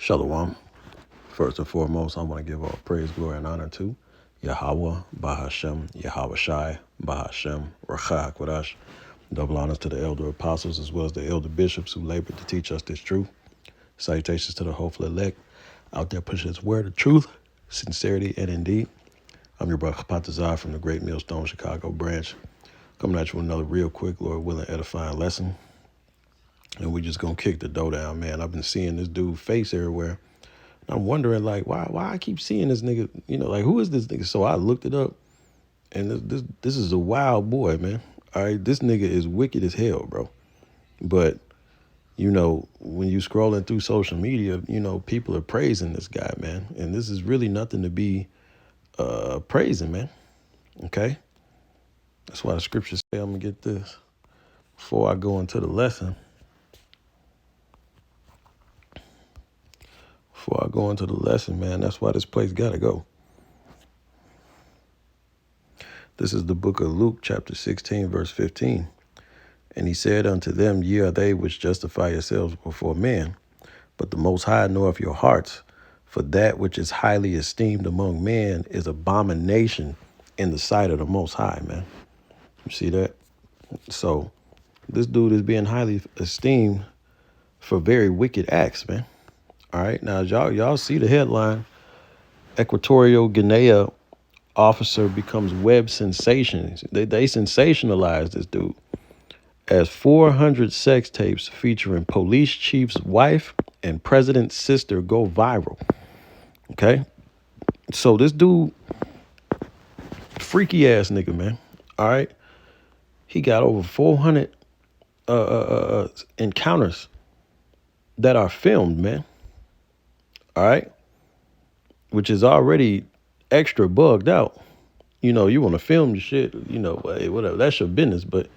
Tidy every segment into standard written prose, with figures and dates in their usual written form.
Shalom. First and foremost, I want to give all praise, glory, and honor to Yahweh, Bahashem, Yahweh Shai, Bahashem, Rachak Wadash. Double honors to the elder apostles as well as the elder bishops who labored to teach us this truth. Salutations to the hopeful elect out there pushing this word of truth, sincerity, and indeed. I'm your brother Patazar from the Great Millstone Chicago branch, coming at you with another real quick, Lord willing, edifying lesson. And we just gonna kick the dough down, man. I've been seeing this dude face everywhere. I'm wondering, like, why I keep seeing this nigga, like, who is this nigga? So I looked it up, and this is a wild boy, man. All right, this nigga is wicked as hell, bro. But, when you scrolling through social media, people are praising this guy, man. And this is really nothing to be praising, man. Okay? That's why the scriptures say, I'm going to get this before I go into the lesson. Before I go into the lesson, man, that's why this place got to go. This is the book of Luke, chapter 16, verse 15. And he said unto them, Ye are they which justify yourselves before men, but the Most High knoweth your hearts. For that which is highly esteemed among men is abomination in the sight of the Most High, man. You see that? So this dude is being highly esteemed for very wicked acts, man. All right. Now, y'all see the headline, Equatorial Guinea officer becomes web sensation. They sensationalized this dude as 400 sex tapes featuring police chief's wife and president's sister go viral. Okay? So this dude, freaky ass nigga, man. All right? He got over 400 encounters that are filmed, man. All right? Which is already extra bugged out. You want to film your shit, hey, whatever. That's your business. But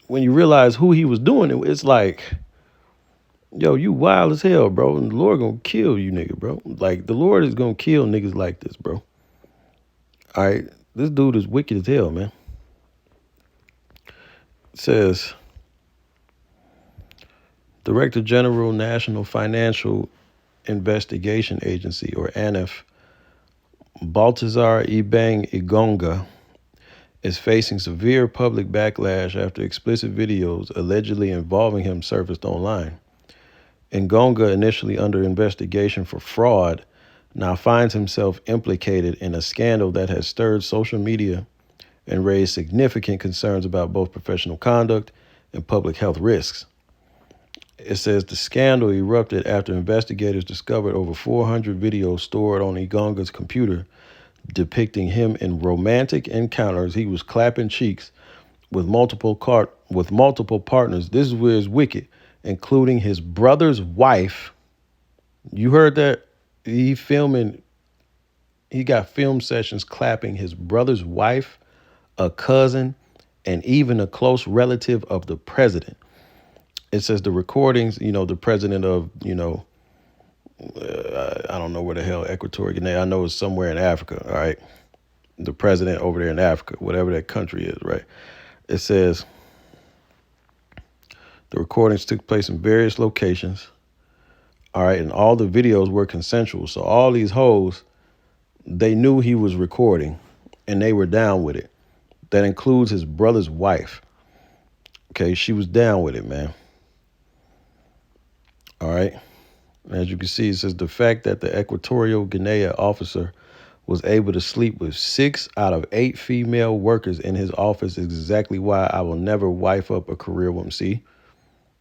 when you realize who he was doing it, it's like, yo, you wild as hell, bro. And the Lord gonna kill you, nigga, bro. Like, the Lord is gonna kill niggas like this, bro. All right? This dude is wicked as hell, man. It says, Director General National Financial Investigation Agency, or ANIF, Baltazar Ibang Igonga, is facing severe public backlash after explicit videos allegedly involving him surfaced online. Ngonga, initially under investigation for fraud, now finds himself implicated in a scandal that has stirred social media and raised significant concerns about both professional conduct and public health risks. It says the scandal erupted after investigators discovered over 400 videos stored on Ngonga's computer depicting him in romantic encounters. He was clapping cheeks with multiple partners. This is where it's wicked, including his brother's wife. You heard that? He got film sessions clapping his brother's wife, a cousin, and even a close relative of the president. It says the recordings, the president of, I don't know where the hell Equatorial Guinea, I know it's somewhere in Africa, all right? The president over there in Africa, whatever that country is, right? It says the recordings took place in various locations, all right? And all the videos were consensual. So all these hoes, they knew he was recording and they were down with it. That includes his brother's wife. Okay, she was down with it, man. All right. As you can see, it says the fact that the Equatorial Guinea officer was able to sleep with 6 out of 8 female workers in his office is exactly why I will never wife up a career woman. See,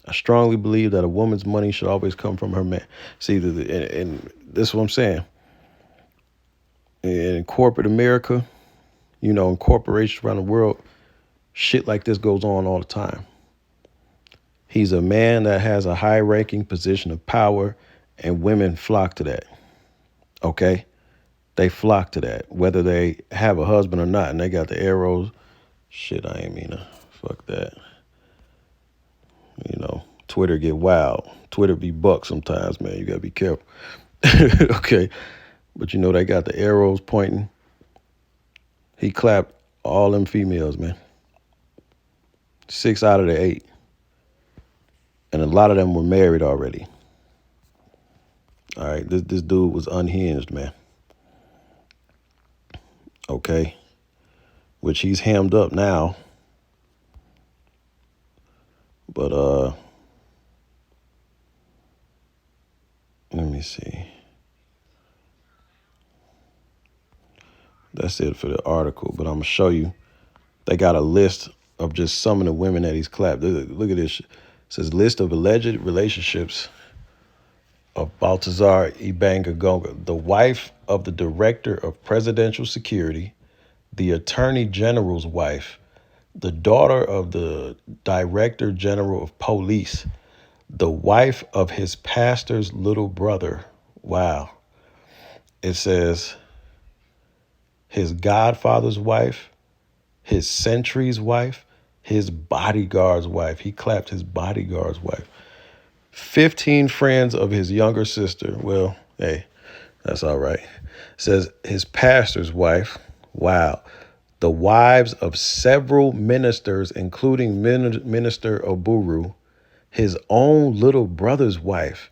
I strongly believe that a woman's money should always come from her man. See, and this is what I'm saying. In corporate America, in corporations around the world, shit like this goes on all the time. He's a man that has a high-ranking position of power, and women flock to that. Okay? They flock to that, whether they have a husband or not, and they got the arrows. Shit, I ain't mean to. Fuck that. Twitter get wild. Twitter be buck sometimes, man. You got to be careful. Okay? But they got the arrows pointing. He clapped all them females, man. 6 out of the 8. And a lot of them were married already. All right, this dude was unhinged, man. Okay, which he's hemmed up now, but let me see. That's it for the article, but I'm gonna show you. They got a list of just some of the women that he's clapped. Look at this. It says list of alleged relationships of Baltazar Ibanga Gonga, the wife of the director of presidential security, the attorney general's wife, the daughter of the director general of police, the wife of his pastor's little brother. Wow. It says his godfather's wife, his sentry's wife, his bodyguard's wife. He clapped his bodyguard's wife. 15 friends of his younger sister. Well, hey, that's all right. It says his pastor's wife. Wow. The wives of several ministers, including Minister Oburu, his own little brother's wife,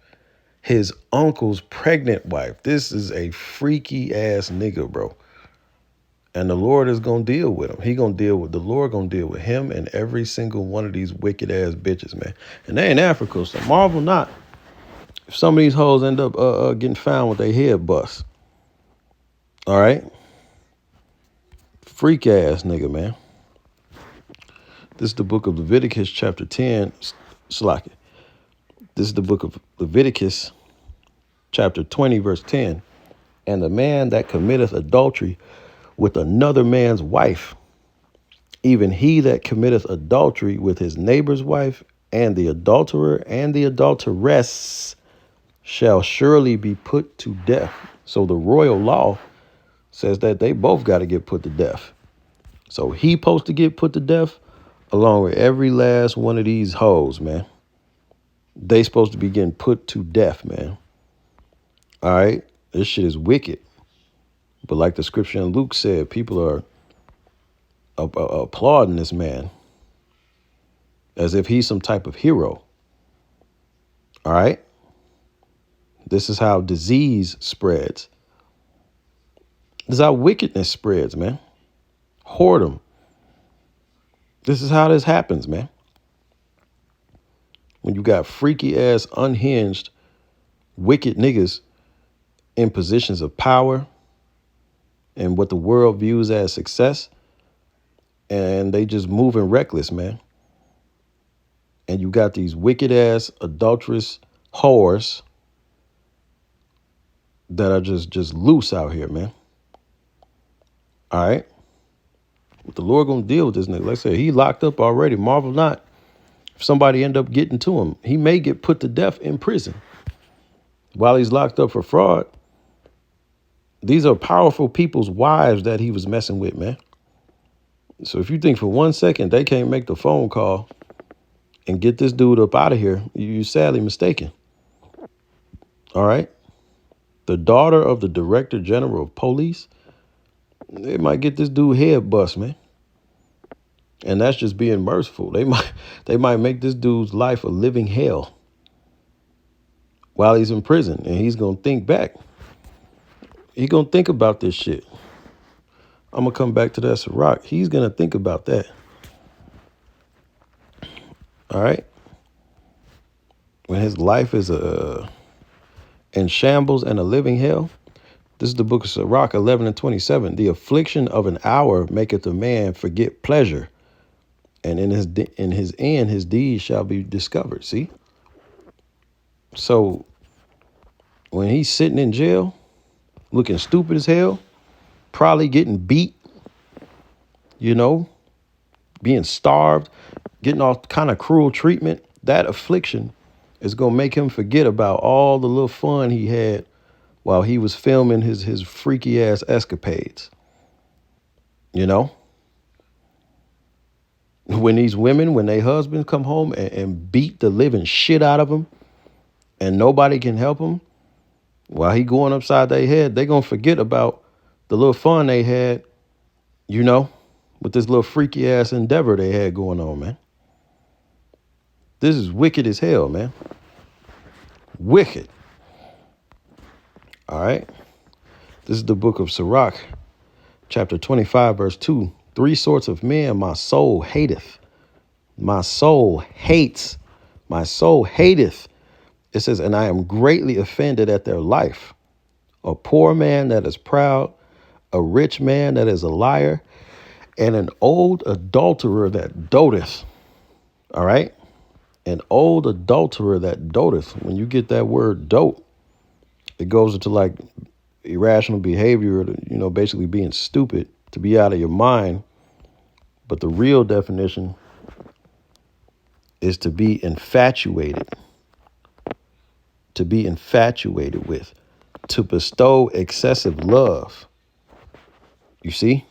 his uncle's pregnant wife. This is a freaky ass nigga, bro. And the Lord is gonna deal with him. The Lord gonna deal with him and every single one of these wicked ass bitches, man. And they in Africa, so marvel not if some of these hoes end up getting found with their head bust. All right, freak ass nigga, man. This is the book of Leviticus, chapter 10. Slack. This is the book of Leviticus, chapter 20, verse 10. And the man that committeth adultery with another man's wife, even he that committeth adultery with his neighbor's wife, and the adulterer and the adulteress shall surely be put to death. So the royal law says that they both got to get put to death. So he supposed to get put to death along with every last one of these hoes, man. They supposed to be getting put to death, man. All right? This shit is wicked. But like the scripture in Luke said, people are applauding this man as if he's some type of hero. All right? This is how disease spreads. This is how wickedness spreads, man. Whoredom. This is how this happens, man. When you got freaky ass, unhinged, wicked niggas in positions of power and what the world views as success, and they just moving reckless, man. And you got these wicked ass, adulterous whores that are just loose out here, man. All right? But the Lord gonna deal with this nigga. Like I said, he locked up already. Marvel not. If somebody end up getting to him, he may get put to death in prison while he's locked up for fraud. These are powerful people's wives that he was messing with, man. So if you think for 1 second they can't make the phone call and get this dude up out of here, you're sadly mistaken. All right? The daughter of the director general of police, they might get this dude head bust, man. And that's just being merciful. They might make this dude's life a living hell while he's in prison, and he's gonna think back. He's gonna think about this shit. I'm gonna come back to that Ciroc. He's gonna think about that. All right. When his life is in shambles and a living hell. This is the book of Sirach 11:27. The affliction of an hour maketh a man forget pleasure, and in his end his deeds shall be discovered. See? So when he's sitting in jail, looking stupid as hell, probably getting beat, being starved, getting all kind of cruel treatment, that affliction is gonna make him forget about all the little fun he had while he was filming his freaky ass escapades. When these women, when their husbands come home and beat the living shit out of them and nobody can help them while he going upside their head, they gonna forget about the little fun they had, with this little freaky ass endeavor they had going on, man. This is wicked as hell, man. Wicked. All right. This is the book of Sirach, chapter 25, verse 2. 3 sorts of men my soul hateth. My soul hates. My soul hateth. It says, and I am greatly offended at their life. A poor man that is proud, a rich man that is a liar, and an old adulterer that doteth. All right. An old adulterer that doteth. When you get that word dote, it goes into like irrational behavior, basically being stupid, to be out of your mind. But the real definition is to be infatuated, with, to bestow excessive love. You see?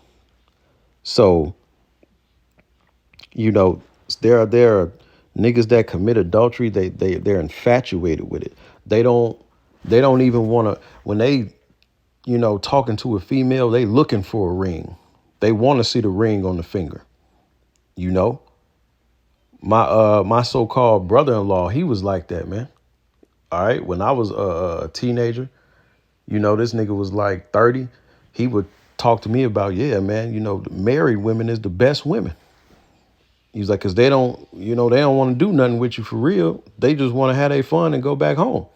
So, there are niggas that commit adultery. They're infatuated with it. They don't even want to, when they, talking to a female, they looking for a ring. They want to see the ring on the finger. My so-called brother-in-law, he was like that, man. All right. When I was a teenager, this nigga was like 30. He would talk to me about, yeah, man, married women is the best women. He's like, because they don't want to do nothing with you for real. They just want to have their fun and go back home.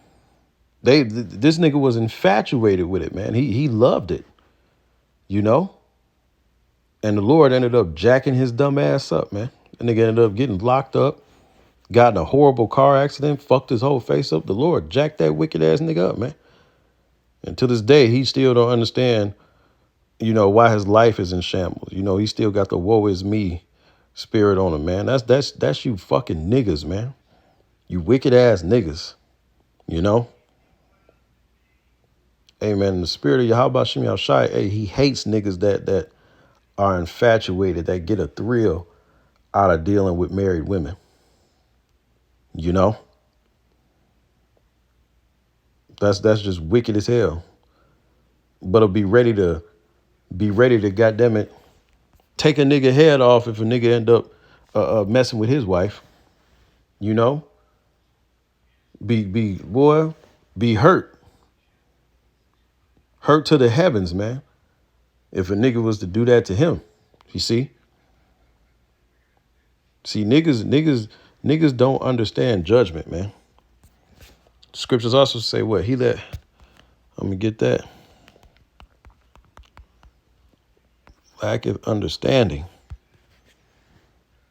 This nigga was infatuated with it, man. He loved it, and the Lord ended up jacking his dumb ass up, man. And nigga ended up getting locked up, got in a horrible car accident, fucked his whole face up. The Lord jacked that wicked ass nigga up, man. And to this day, he still don't understand, why his life is in shambles. He still got the woe is me spirit on him, man. That's you fucking niggas, man. You wicked ass niggas, Hey, man, the spirit of Yahweh Shem Yahushai, hey, he hates niggas that are infatuated, that get a thrill out of dealing with married women. That's just wicked as hell. But it'll be ready to goddamn it, take a nigga head off if a nigga end up messing with his wife. Be hurt to the heavens, man. If a nigga was to do that to him, you see, niggas don't understand judgment, man. Scriptures also say what I'm gonna get that. Lack of understanding.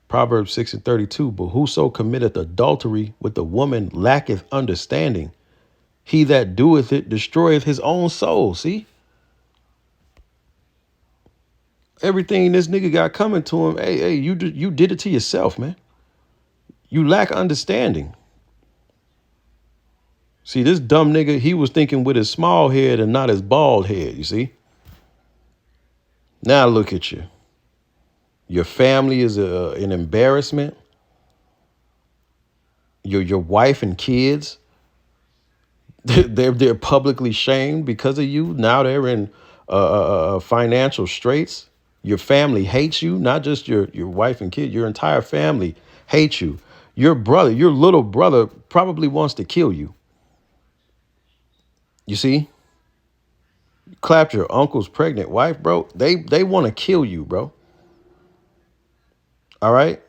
Proverbs 6:32, but whoso committeth adultery with a woman lacketh understanding. He that doeth it destroyeth his own soul. See? Everything this nigga got coming to him, hey, you did it to yourself, man. You lack understanding. See, this dumb nigga, he was thinking with his small head and not his bald head, you see? Now look at you. Your family is an embarrassment. Your wife and kids, they're publicly shamed because of you. Now they're in financial straits. Your family hates you, not just your wife and kid. Your entire family hates you. Your little brother probably wants to kill you. You see? Clapped your uncle's pregnant wife, bro. They want to kill you, bro. All right?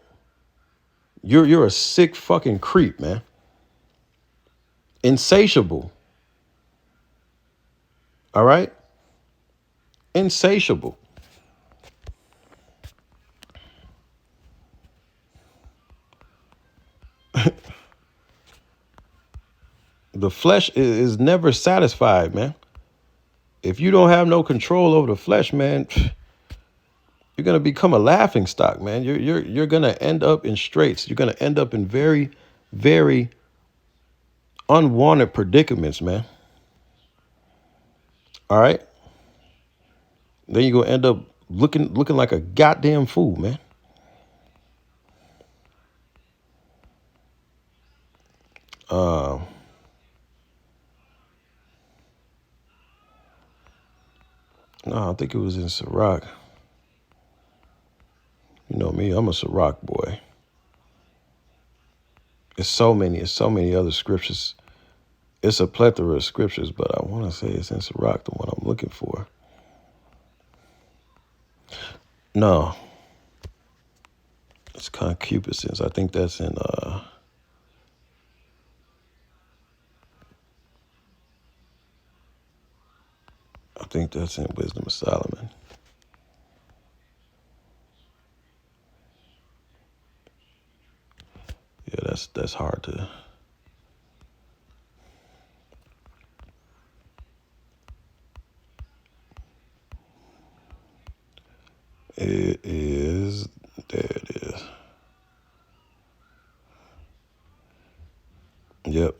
You're a sick fucking creep, man. Insatiable. All right? Insatiable. The flesh is never satisfied, man. If you don't have no control over the flesh, man, you're gonna become a laughing stock, man. You're gonna end up in straits. You're gonna end up in very, very unwanted predicaments, man. All right. Then you're gonna end up looking like a goddamn fool, man. No, I think it was in Sirach. You know me, I'm a Sirach boy. It's so many other scriptures It's a plethora of scriptures, but I want to say it's in Sirach, the one I'm looking for. No, it's concupiscence. I think that's in Wisdom of Solomon. Yeah, that's hard to. It is. There it is. Yep.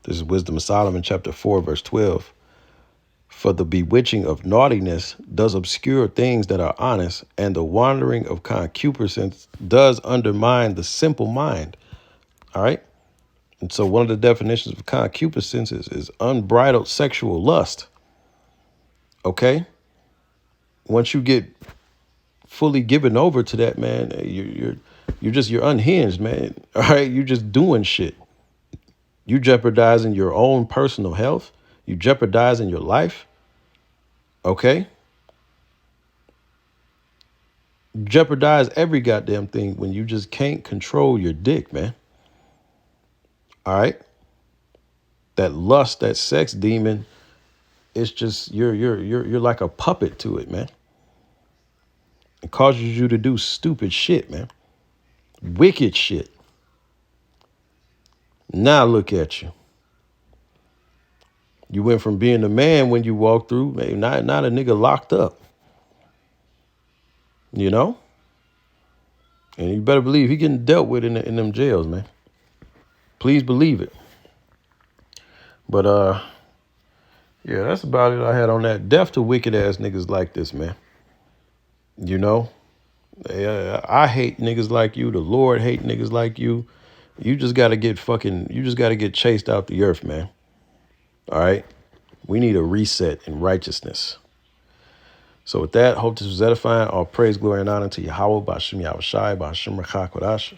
This is Wisdom of Solomon, chapter 4, verse 12. For the bewitching of naughtiness does obscure things that are honest, and the wandering of concupiscence does undermine the simple mind. All right. And so one of the definitions of concupiscence is unbridled sexual lust. Okay. Once you get fully given over to that, man, you're unhinged, man. All right. You're just doing shit. You jeopardizing your own personal health. You jeopardizing your life. Okay. Jeopardize every goddamn thing when you just can't control your dick, man. All right. That lust, that sex demon, it's just you're like a puppet to it, man. It causes you to do stupid shit, man. Wicked shit. Now look at you. You went from being a man when you walked through, maybe not a nigga locked up. You know? And you better believe he getting dealt with in them jails, man. Please believe it. But yeah, that's about it I had on that. Death to wicked ass niggas like this, man. You know? I hate niggas like you. The Lord hate niggas like you. You just gotta get chased out the earth, man. All right? We need a reset in righteousness. So with that, hope this was edifying. All praise, glory, and honor to Yahweh, Ba'ashem Yahushai, Ba'ashem Rachak Kodash.